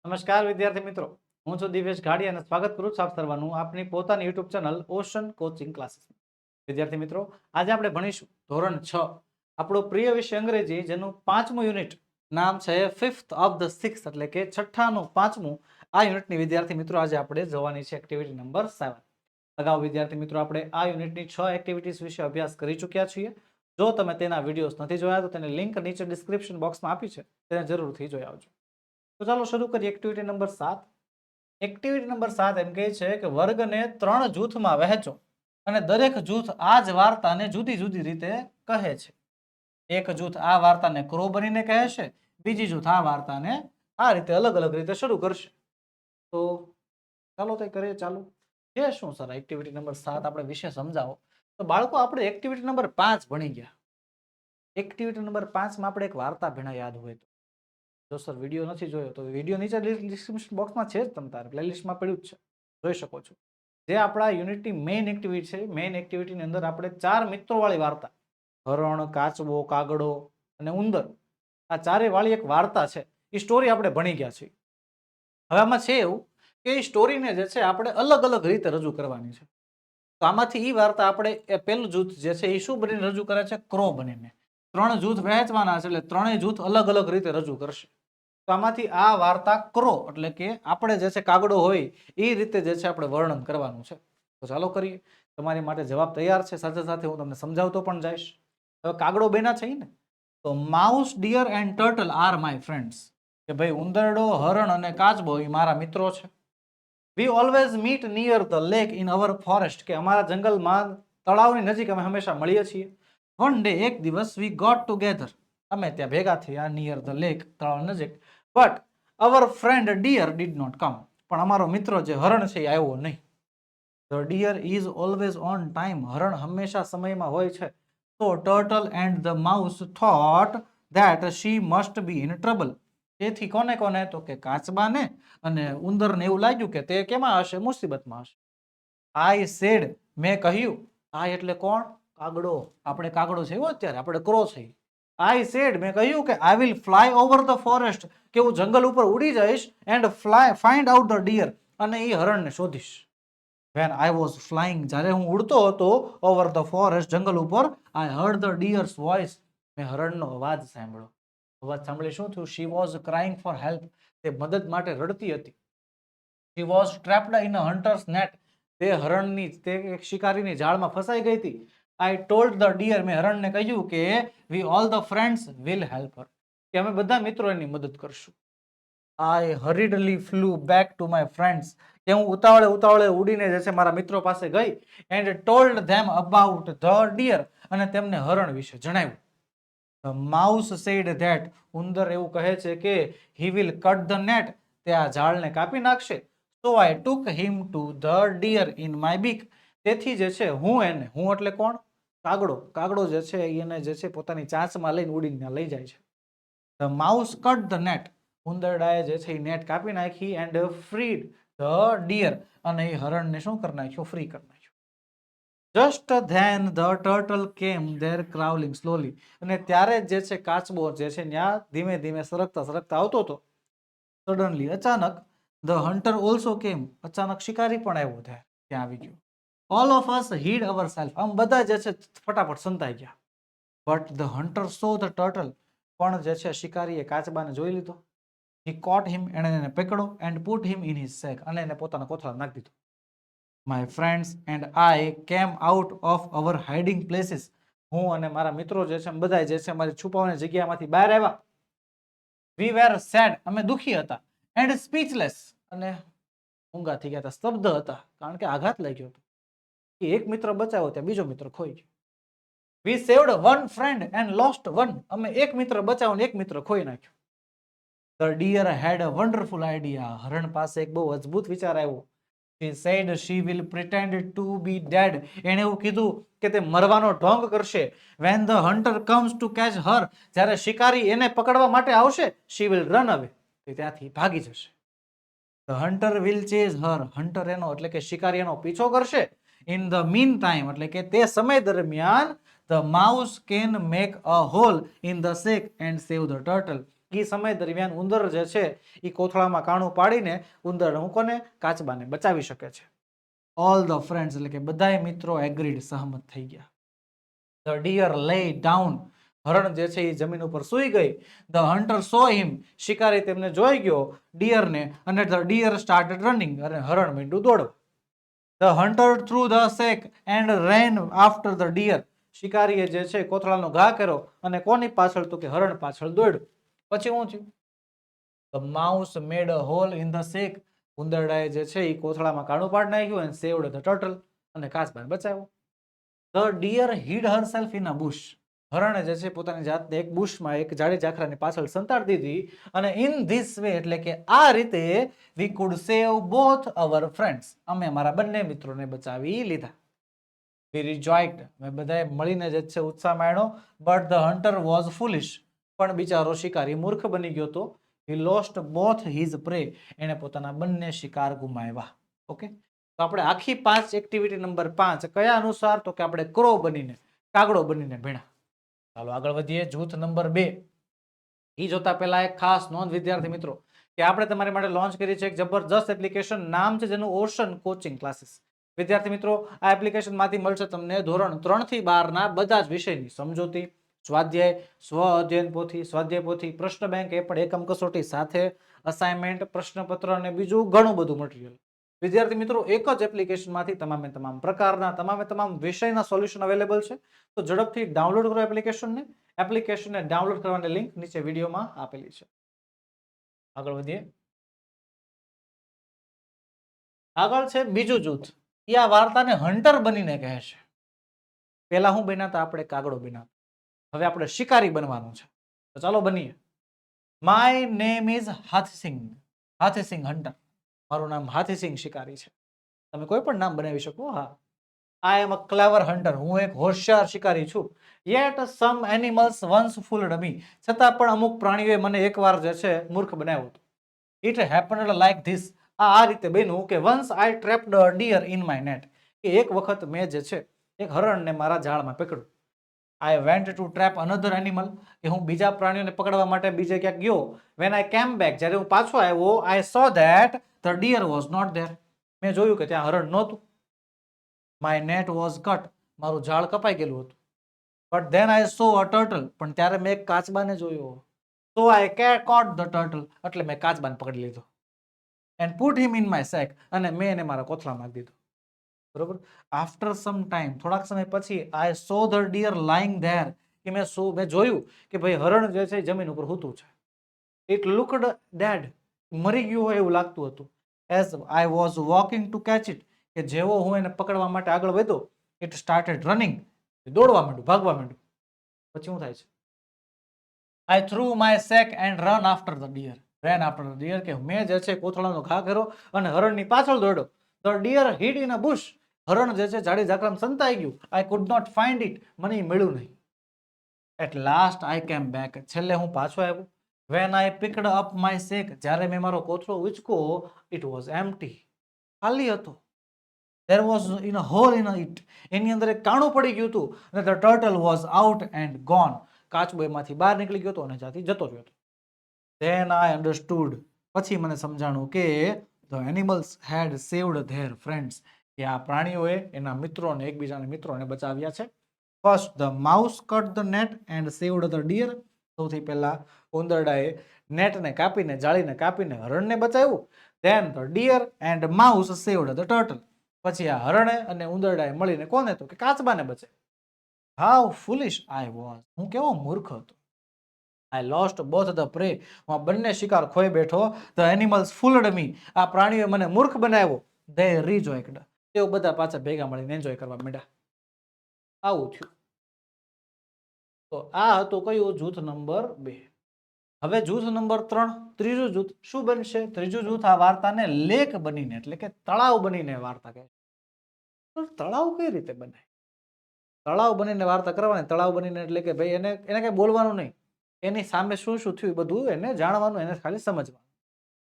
નમસ્કાર વિદ્યાર્થી મિત્રો, હું છું દિવેશ ઘાડી અને સ્વાગત કરું છું આપ સર્વનું આપની પોતાની YouTube channel ocean coaching classes. વિદ્યાર્થી મિત્રો, આજે આપણે ભણીશું ધોરણ 6 આપણો પ્રિય વિષય અંગ્રેજી, જેનું 5મું યુનિટ નામ છે ફિફ્થ ઓફ ધ સિક્સ, એટલે કે છઠ્ઠાનું 5મું. આ યુનિટની વિદ્યાર્થી મિત્રો આજે આપણે જોવાની છે એક્ટિવિટી નંબર 7. અગાઉ વિદ્યાર્થી મિત્રો આપણે આ યુનિટની 6 એક્ટિવિટીઝ વિશે અભ્યાસ કરી ચૂક્યા છીએ. જો તમે તેના વિડીયોઝ નથી જોયા તો તેની લિંક નીચે ડિસ્ક્રિપ્શન બોક્સમાં આપી છે, તેને જરૂરથી જોઈ આવજો. તો ચાલો શરૂ કરીએ એક્ટિવિટી નંબર 7. એક્ટિવિટી નંબર 7 એમ કહે છે કે વર્ગને 3 જૂથમાં વહેંચો અને દરેક જૂથ આ જ વાર્તાને જુદી જુદી રીતે કહે છે. એક જૂથ આ વાર્તાને ક્રો બનીને કહે છે, બીજી જૂથ આ વાર્તાને આ રીતે અલગ અલગ રીતે શરૂ કરશે. તો ચાલો તે કરીએ. ચાલો, જે શું સર એક્ટિવિટી નંબર 7 આપણે વિશે સમજાવો. તો બાળકો, આપણે એક્ટિવિટી નંબર 5 ભણી ગયા. એક્ટિવિટી નંબર 5 માં આપણે એક વાર્તા ભેણા યાદ હોય તો. જો સર વિડીયો નથી જોયો તો વિડીયો નીચે ડિસ્ક્રિપ્શન બોક્સમાં છે જ, તમ તારે પ્લેલિસ્ટમાં પડ્યું જ છે, જોઈ શકો છો. જે આપણા યુનિટની મેઇન એક્ટિવિટી છે, મેઇન એક્ટિવિટીની અંદર આપણે 4 મિત્રોવાળી વાર્તા, હરણ, કાચબો, કાગડો અને ઉંદર, આ ચારે વાળી એક વાર્તા છે, એ સ્ટોરી આપણે ભણી ગયા છીએ. હવે આમાં છે એવું કે એ સ્ટોરીને જે છે આપણે અલગ અલગ રીતે રજૂ કરવાની છે. તો આમાંથી એ વાર્તા આપણે એ પહેલું જૂથ જે છે એ શું બનીને રજૂ કરે છે? ક્રો બનીને. 3 જૂથ વહેંચવાના છે, એટલે ત્રણેય જૂથ અલગ અલગ રીતે રજૂ કરશે. તો આમાંથી આ વાર્તા ક્રો, એટલે કે આપણે જે છે કાગડો હોય એ રીતે જે છે આપણે વર્ણન કરવાનું છે. તો ચાલો કરીએ. તમારી માટે જવાબ તૈયાર છે, સાથે સાથે હું તમને સમજાવતો પણ જઈશ. હવે કાગડો બેના છે ને, તો mouse, deer and turtle are my friends, કે ભાઈ ઉંદરડો, હરણ અને કાચબો એ મારા મિત્રો છે. વી always meet near the lake in our forest, કે અમારા જંગલમાં તળાવની નજીક અમે હંમેશા મળીએ છીએ. વન ડે, એક દિવસ, વી ગોટ ટુગેધર, અમે ત્યાં ભેગા થયા નિયર ધ લેક, તળાવ નજીક. But our friend deer did not come, પણ અમારો મિત્ર જે હરણ છે એ આવ્યો નહીં. The deer is always on time, હરણ હંમેશા સમયમાં હોય છે. તો turtle and the mouse thought that she must be in trouble, તેથી કોને કોને? તો કે કાચબાને અને ઉંદરને એવું લાગ્યું કે તે કેમાં હશે? મુસીબતમાં હશે. આઈ સેડ, મેં કહ્યું. આ એટલે કોણ? કાગડો. આપણે કાગડો છે અત્યારે, આપણે ક્રો છે. આઈ સેડ, મેં કહ્યું કે I will fly over the forest, કે હું જંગલ ઉપર ઉડી જઈશ. And find out the deer, અને એ હરણને શોધીશ. વેન આઈ વોઝ ફ્લાઇંગ, જ્યારે હું ઉડતો હતો ઓવર ધ ફોરેસ્ટ, જંગલ ઉપર, I heard the deer's voice, મેં હરણનો અવાજ સાંભળ્યો. અવાજ સાંભળી શું થયું? She was crying for help, તે મદદ માટે રડતી હતી. She was trapped in a hunter's net, તે હરણની, તે એક શિકારીની જાળમાં ફસાઈ ગઈ હતી. આઈ ટોલ્ડ ધ ડિયર, મેં હરણને કહ્યું કે we all the friends will help her, કે અમે બધા મિત્રો એની મદદ કરશું. I hurriedly flew back to my friends, કે હું ઉતાવળે ઉતાવળે ઉડીને જે છે મારા મિત્રો પાસે ગઈ. And told them about the deer, અને તેમને હરણ વિશે જણાવ્યું. ધ માઉસ સેડ ધેટ, ઉંદર એવું કહે છે કે he will cut the net, તે આ જાળને કાપી નાખશે. So I took him to the deer in my beak, તેથી જે છે હું એને, હું એટલે કોણ? કાગડો. કાગડો જે છે એને જે છે પોતાની ચાંચમાં લઈને ઉડીને લઈ જાય છે. The mouse cut the net, ઉંદરડાએ જે છે એ નેટ કાપી નાખી. એન્ડ ફ્રીડ ધ ડિયર, અને એ હરણને શું કરી નાખ્યો? ફ્રી કરી નાખ્યો. જસ્ટ ધેન ધ ટર્ટલ કેમ ધેર ક્રાઉલિંગ સ્લોલી, અને ત્યારે જે છે કાચબો જે છે ત્યાં ધીમે ધીમે સરકતા સરકતા આવતો હતો. સડનલી, અચાનક, ધ હન્ટર ઓલ્સો કેમ, અચાનક શિકારી પણ આવ્યો ત્યાં આવી ગયો. All of us hid our self, આમ બધા જે છે ફટાફટ સંતાઈ ગયા. But the hunter saw the turtle, પણ જે છે શિકારીએ કાચબાને જોઈ લીધો. હી કોટ હિમ, એણે એને પકડો. And put him in his sack, અને એને પોતાના કોથળામાં નાખી દીધો. My friends and I came out of our hiding places, હું અને મારા મિત્રો જે છે બધા જે છે અમારી છુપાવાની જગ્યામાંથી બહાર આવ્યા. વી વેર સેડ, અમે દુખી હતા. એન્ડ સ્પીચલેસ, અને ઊંઘા થઈ ગયા હતા, સ્તબ્ધ હતા, કારણ કે આઘાત લાગ્યો હતો. એક મિત્ર બચાવ્યો ત્યાં બીજો મિત્ર ખોઈ ગયો. We saved one friend and lost one, અમે એક મિત્ર બચાવ્યો ને એક મિત્ર ખોઈ નાખ્યો. The deer had a wonderful idea, હરણ પાસે એક બહુ અદ્ભુત વિચાર આવ્યો. She said she will pretend to be dead, એણે એવું કીધું કે તે મરવાનો ઢોંગ કરશે. When the hunter comes to catch her, જ્યારે શિકારી એને પકડવા માટે આવશે, she will run away, તે ત્યાંથી ભાગી જશે. The hunter will chase her, hunter એનો એટલે કે શિકારી એનો પીછો કરશે. In the meantime, એટલે કે તે સમય દરમિયાન, the mouse can make a hole in the sack and save the turtle, એ સમય દરમિયાન ઉંદર જે છે એ કોથળામાં કાણું પાડીને ઉંદર હું કોને કાચબાને બચાવી શકે છે. ઓલ ધ ફ્રેન્ડ્સ એટલે કે બધાય મિત્રો એગ્રીડ સહમત થઈ ગયા. ધ ડિયર લે ડાઉન હરણ જે છે એ જમીન ઉપર સૂઈ ગઈ. ધ હન્ટર સો હિમ શિકારી તેમને જોઈ ગયો ડિયરને અને ધ ડિયર સ્ટાર્ટેડ રનિંગ અને હરણ માંડ્યું દોડવા. The hunter threw the sack and ran after the deer શિકારીએ જે છે કોથળાનો ઘા કર્યો અને કોની પાછળ તો કે હરણ પાછળ દોડ્યો. પછી શું થયું? The mouse made a hole in the sack ઉંદરડાએ જે છે એ કોથળામાં કાણું પાડી નાખ્યું અને સેવડ ધ ટર્ટલ અને કાચબાને બચાવ્યો. The deer hid herself in a bush હરણે જે છે પોતાની જાતને એક બુશમાં એક ઝાડી ઝાખરાની પાછળ સંતાડી દીધી અને ઇન ધીસ વે એટલે કે આ રીતે વી કુડ સેવ બોથ અવર ફ્રેન્ડ્સ અમે અમારા બંને મિત્રોને બચાવી લીધા. વી રિજોઇક્ડ અમે બધાએ મળીને જે છે ઉત્સાહ માણ્યો. બટ ધ હન્ટર વોઝ ફુલિશ પણ બિચારો શિકારી મૂર્ખ બની ગયો તો. હી લોસ્ટ બોથ હિઝ પ્રે એને પોતાના બંને શિકાર ગુમાવ્યા. ઓકે, તો આપણે આખી 5 એક્ટિવિટી નંબર 5 કયા અનુસાર તો કે આપણે ક્રો બનીને કાગડો બનીને ભણ્યા. ચાલો આગળ વધીએ. જૂથ નંબર 2 એ જોતા પહેલા એક ખાસ નોંધ વિદ્યાર્થી મિત્રો કે આપણે તમારી માટે લોન્ચ કરી છે એક જબરજસ્ત એપ્લિકેશન નામ છે જેનું ઓશન કોચિંગ ક્લાસીસ. વિદ્યાર્થી મિત્રો આ એપ્લિકેશન માંથી મળશે તમને ધોરણ 3 થી 12 ના બધા જ વિષયની સમજૂતી, સ્વાધ્યાય, સ્વ અધ્યયન પોથી, સ્વાધ્યાય પોથી, પ્રશ્ન બેંક એ પણ એકમ કસોટી સાથે, અસાઇનમેન્ટ, પ્રશ્નપત્ર અને બીજું ઘણું બધું મટીરિયલ. વિદ્યાર્થી મિત્રો એક જ એપ્લિકેશનમાંથી તમામે તમામ પ્રકારના તમામે તમામ વિષયના સોલ્યુશન અવેલેબલ છે. તો ઝડપથી ડાઉનલોડ કરો એપ્લિકેશનને. એપ્લિકેશનને ડાઉનલોડ કરવાની લિંક નીચે વિડીયોમાં આપેલી છે. આગળ વધીએ. આગળ છે બીજું જૂથ. એ આ વાર્તાને હન્ટર બનીને કહે છે. પહેલા હું બન્યા હતા? આપણે કાગડો બન્યા. હવે આપણે શિકારી બનવાનું છે. તો ચાલો બનીએ. My name is Hathisingh. Hathisingh hunter. મારું નામ હાથીસિંહ શિકારી છે. તમે કોઈ પણ નામ બનાવી શકો. હા, આઈ એમ અ ક્લેવર હન્ટર. હું એક હોશિયાર શિકારી છું. યેટ સમ એનિમલ્સ વન્સ ફૂલ્ડ મી. છતાં પણ અમુક પ્રાણીઓએ મને એકવાર જે છે મૂર્ખ બનાવ્યો હતો. It happened like this. આ રીતે બન્યું કે once I trapped a deer in my net. કે એક વખત મેં જે છે એક હરણને મારા જાળમાં પકડ્યું. I went to trap another animal. કે હું બીજા પ્રાણીઓને પકડવા માટે બીજે ક્યાંક ગયો. વેન આઈ કેમ બેક જ્યારે હું પાછો આવ્યો I saw that the deer was not there. મેં જોયું કે ત્યાં હરણ નહોતું. My net was cut. મારું ઝાડ કપાઈ ગયેલું હતું. But then I saw a turtle. પણ ત્યારે મેં એક કાચબાને જોયો. So I caught the turtle. એટલે મેં કાચબાને પકડી લીધો. And put him in my sack. અને મેં એને મારા કોથળામાં નાખી દીધો. બરોબર. આફ્ટર સમ ટાઈમ થોડાક સમય પછી આઈ સો ધ ડિયર લાઇંગ ધેર. કે મેં જોયું કે ભાઈ હરણ જે છે જમીન ઉપર સૂતું છે. It looked dead. મરી ગયું હોય એવું લાગતું હતું. As I was walking to catch it. કે જેવો હું એને પકડવા માટે આગળ વધ્યો ઇટ સ્ટાર્ટેડ રનિંગ. દોડવા માંડ્યું, ભાગવા માંડ્યું. પછી શું થાય છે? I threw my sack and run after the deer. Ran after the deer. કે મેં જે છે કોથળાનો ઘા કર્યો અને હરણની પાછળ દોડ્યો. The deer hid in a bush. હરણ જે છે ઝાડી ઝાકરામાં સંતાઈ ગયું. I could not find it. મને મળ્યું નહીં. એટ લાસ્ટ આઈ કેમ બેક. છેલ્લે હું પાછો આવ્યો. When I picked up my sack. જ્યારે મેં મારો કોથળો ઉચક્યો ઇટ વોઝ એમ્પ્ટી. ખાલી હતો. There was in a hole in it. એની અંદર એક કાણું પડી ગયું હતું અને the turtle was out and gone. કાચબો એમાંથી બહાર નીકળી ગયો હતો અને ત્યાંથી જતો રહ્યો હતો. Then I understood. પછી મને સમજાણું કે the animals had saved their friends. કે આ પ્રાણીઓએ એના મિત્રોને એકબીજાના મિત્રોને બચાવ્યા છે. First the mouse cut the net and saved the deer. સૌથી પહેલા ઉંદરડાએ નેટને કાપીને જાળીને કાપીને હરણને બચાવ્યું. Then the deer and mouse saved the turtle. પછી આ હરણે અને ઉંદરડાએ મળીને કોને તો કે કાચબાને બચે. How ફુલિશ I was. હું કેવો મૂર્ખ હતો. આઈ લોસ્ટ બોથ ધ પ્રે. હું બંને શિકાર ખોઈ બેઠો. ધ એનિમલ્સ ફૂલ્ડ મી. આ પ્રાણીઓએ મને મૂર્ખ બનાવ્યો. ધે રિજોઇક્ડ. તેઓ બધા પાછા ભેગા મળીને એન્જોય કરવા માંડ્યા. આવું થયું. તો આ હતું કયું? જૂથ નંબર 2. હવે જૂથ નંબર 3, ત્રીજું જૂથ શું બનશે? ત્રીજું જૂથ આ વાર્તાને લેક બનીને એટલે કે તળાવ બનીને વાર્તા કહે. તળાવ કઈ રીતે બને? તળાવ બનીને વાર્તા કરવાની. તળાવ બનીને એટલે કે ભાઈ એને કઈ બોલવાનું નહીં. એની સામે શું શું થયું બધું એને જાણવાનું, એને ખાલી સમજવાનું.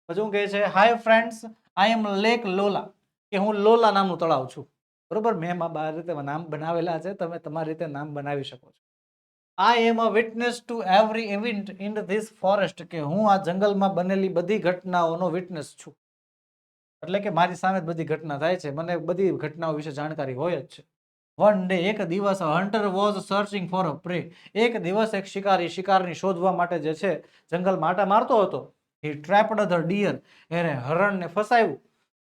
પછી હું કહે છે hi friends I am lake Lola. કે હું લોલા નામનું તળાવ છું. બરોબર. મેં મારી રીતે નામ બનાવેલા છે. તમે તમારી રીતે નામ બનાવી શકો છો. I am a witness to every event in this forest, કે હું આ જંગલમાં બનેલી બધી ઘટનાઓનો વિટનેસ છું. એટલે કે મારી સામે જ બધી ઘટના થાય છે, મને બધી ઘટનાઓ વિશે જાણકારી હોય જ છે. વન ડે, એક દિવસ, hunter was searching for a prey. એક દિવસ એક શિકારી શિકારની શોધવા માટે જે છે જંગલમાં આટા મારતો હતો. હી ટ્રેપ્ડ ધ ડિયર, એને હરણને ફસાયું.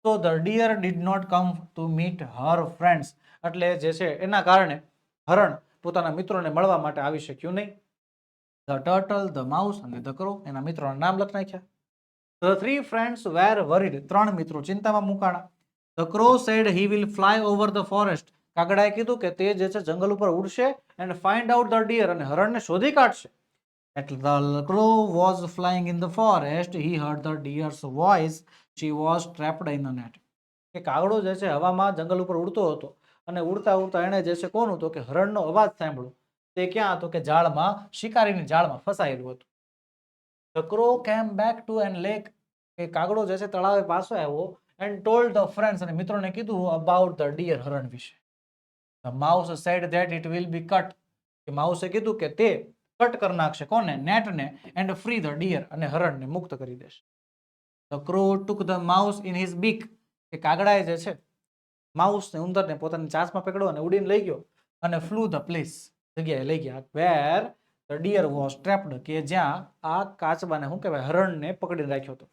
તો the deer did not come to meet her friends, એટલે જે છે એના કારણે હરણ પોતાના મિત્રોને મળવા માટે આવી શક્યું નહીં. ધ ટર્ટલ, ધ માઉસ અને ધ ક્રો, એના મિત્રોના નામ લખી નાખ્યા. The three friends were worried, ત્રણ મિત્રો ચિંતામાં મુકાણા. The crow said he will fly over the forest, કાગડાએ કીધું કે તે જે છે જંગલ ઉપર ઉડશે and find out the deer, અને હરણને શોધી કાઢશે. એટલે the crow was flying in the forest, he heard the deer's voice, she was trapped in a net. કે કાગડો જે છે હવામાં જંગલ ઉપર ઉડતો હતો, અને ઉડતા ઉડતા એને જે છે કોનું, તો કે હરણનો અવાજ સાંભળ્યો. તે ક્યાં હતો, કે જાળમાં, શિકારીની જાળમાં ફસાયેલું હતું. The crow came back to an lake, કે કાગડો જે છે તળાવે પાછો આવ્યો એન્ડ ટોલ્ડ ધ ફ્રેન્ડ્સ, અને મિત્રોને કીધું અબાઉટ ધ ડિયર, હરણ વિશે. The mouse said that it will be cut, કે માઉસે કીધું કે તે કટ કરી નાખશે કોને, નેટને, એન્ડ ફ્રી ધ ડિયર, અને હરણને મુક્ત કરી દેશે. The crow took the mouse in his બીક, કે કાગડાએ જે છે માઉસને, ઉંદરને પોતાની ચાંચમાં પકડ્યો અને ઉડીને લઈ ગયો, અને ફ્લુ ધ પ્લેસ, જગ્યાએ લઈ ગયા વેર ધ ડિયર વોઝ ટ્રેપ્ડ, કે જ્યાં આ કાચબાને શું કહેવાય, હરણને પકડીને રાખ્યો હતો.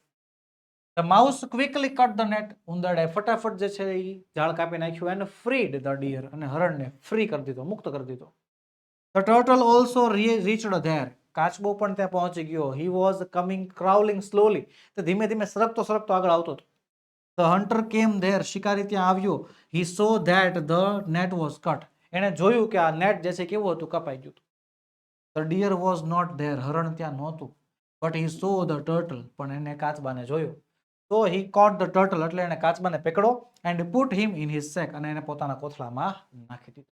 The mouse quickly cut the net, ઉંદરડાએ ફટાફટ જે છે એ જાળ કાપી નાખ્યું, એન્ડ ફ્રીડ ધ ડિયર, અને હરણને ફ્રી કરી દીધો, મુક્ત કરી દીધો. The turtle also reached there, કાચબો પણ ત્યાં પહોંચી ગયો. He was coming crawling slowly, તે ધીમે ધીમે સરકતો સરકતો આગળ આવતો હતો. ધ હન્ટર કેમ ધેર, શિકારી ત્યાં આવ્યો. He saw that the net was cut, એને જોયું કે આ નેટ જે છે કેવું હતું, કપાઈ ગયું હતું. The deer was not there, હરણ ત્યાં નહોતું. But he saw the turtle, પણ એને કાચબાને જોયો. તો હી કોટ ધ ટર્ટલ, એટલે એને કાચબાને પકડો and put him in his sack, અને એને પોતાના કોથળામાં નાખી દીધો.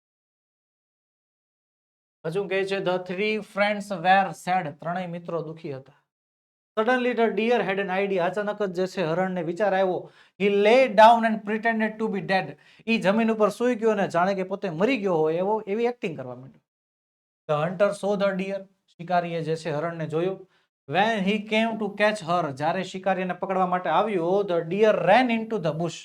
હજુ કહે છે the three friends were sad, ત્રણેય મિત્રો દુખી હતા. Suddenly the deer had an idea, અચાનક જ જે છે હરણને વિચાર આવ્યો. He lay down and pretended to be dead, ઈ જમીન ઉપર સૂઈ ગયો ને જાણે કે પોતે મરી ગયો હોય એવી એક્ટિંગ કરવા માંડ્યો. The hunter saw the deer, શિકારીએ જે છે હરણને જોયું. When he came to catch હર, જ્યારે શિકારીને પકડવા માટે આવ્યો, the deer rain into the bush,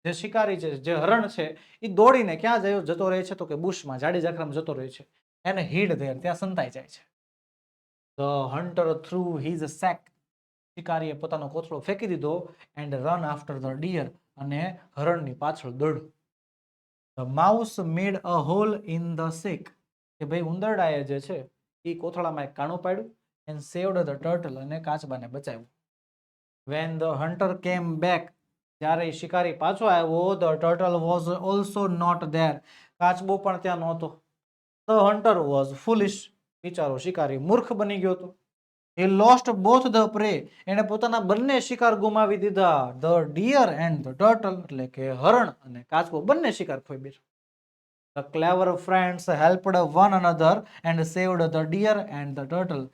જે શિકારી છે, જે હરણ છે, એ દોડીને ક્યાં જતો રહે છે, તો કે બુશમાં, જાડી ઝાખરામાં જતો રહે છે. એને હીડ ધેર, ત્યાં સંતાઈ જાય છે. The hunter threw his sack, શિકારીએ પોતાનો કોથળો ફેંકી દીધો and run after the deer, અને હરણની પાછળ દોડ્યો. The mouse made a hole in the sack, કે ભાઈ ઉંદરડાએ જે છે એ કોથળામાં એક કાણું પાડ્યું એન્ડ સેવ્ડ ધ ટર્ટલ, અને કાચબાને બચાવ્યું. When the hunter came back, જ્યારે શિકારી પાછો આવ્યો, the turtle was also not there, કાચબો પણ ત્યાં નહોતો. ધ હન્ટર વોઝ ફુલિશ, બિચારો શિકારી મૂર્ખ બની ગયો હતો. હી લોસ્ટ બોથ ધ પ્રે, એને પોતાના બંને શિકાર ગુમાવી દીધા. The deer and the turtle, એટલે કે હરણ અને કાચબો બંને શિકાર ખોઈ બેઠા. The clever friends helped one another and saved the deer and the turtle,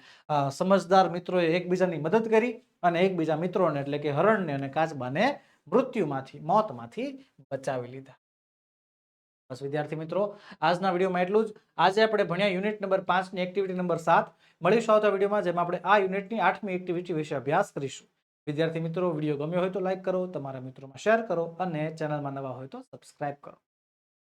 સમજદાર મિત્રોએ એકબીજાની મદદ કરી અને એકબીજા મિત્રોને, એટલે કે હરણને અને કાચબાને મૃત્યુમાંથી, મોતમાંથી બચાવી લીધા. બસ વિદ્યાર્થી મિત્રો, આજના વિડીયોમાં એટલું જ. આજે આપણે ભણ્યા યુનિટ નંબર 5 ની એક્ટિવિટી નંબર 7. મળીશું આવતા વિડીયોમાં, જેમાં આપણે આ યુનિટની 8મી એક્ટિવિટી વિશે અભ્યાસ કરીશું. વિદ્યાર્થી મિત્રો, વિડીયો ગમ્યો હોય તો લાઈક કરો, તમારા મિત્રોમાં શેર કરો, અને ચેનલમાં નવા હોય તો સબસ્ક્રાઇબ કરો.